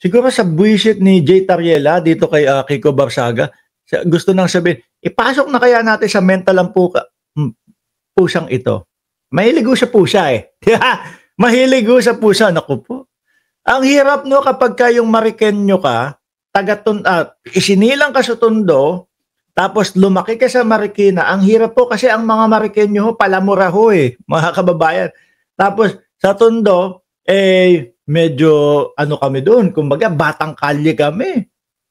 Siguro sa buwisit ni Jay Tariela dito kay Kiko Barsaga, gusto nang sabihin, ipasok na kaya natin sa mental ang pusang ito. Mahilig sa pusa eh. Mahilig sa pusa. Naku po. Ang hirap no kapag kayong Marikenyo ka, isinilang ka sa Tondo, tapos lumaki ka sa Marikina. Ang hirap po kasi ang mga Marikenyo ho, palamura ho eh, mga kababayan. Tapos sa Tondo, medyo kami doon, kumbaga batang kalye kami.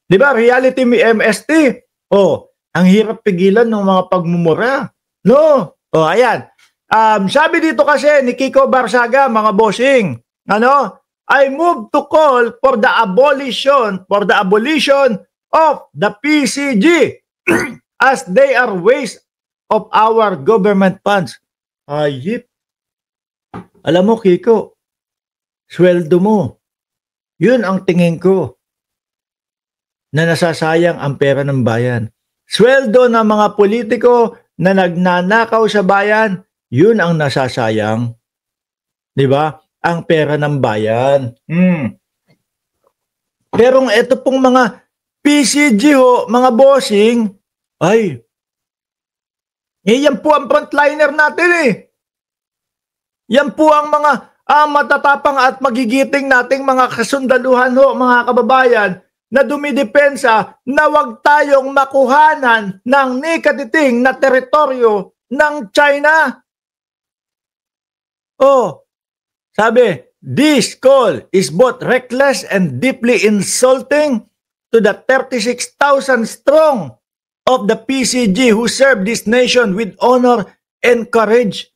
'Di ba? Reality MST. Ang hirap pigilan ng mga pagmumura. No? Ayan. Sabi dito kasi ni Kiko Barsaga, mga bossing, I move to call for the abolition of the PCG as they are waste of our government funds. Ayip. Alam mo, Kiko, sweldo mo, yun ang tingin ko na nasasayang ang pera ng bayan. Sweldo ng mga politiko na nagnanakaw sa bayan, yun ang nasasayang. Di ba? Ang pera ng bayan. Pero ito pong mga PCG mga bossing, yan po ang frontliner natin eh. Yan po ang mga matatapang at magigiting nating mga kasundaluhan mga kababayan, na dumidepensa na wag tayong makuhanan ng nikatiting na teritoryo ng China. Sabi, this call is both reckless and deeply insulting to the 36,000 strong of the PCG who serve this nation with honor and courage.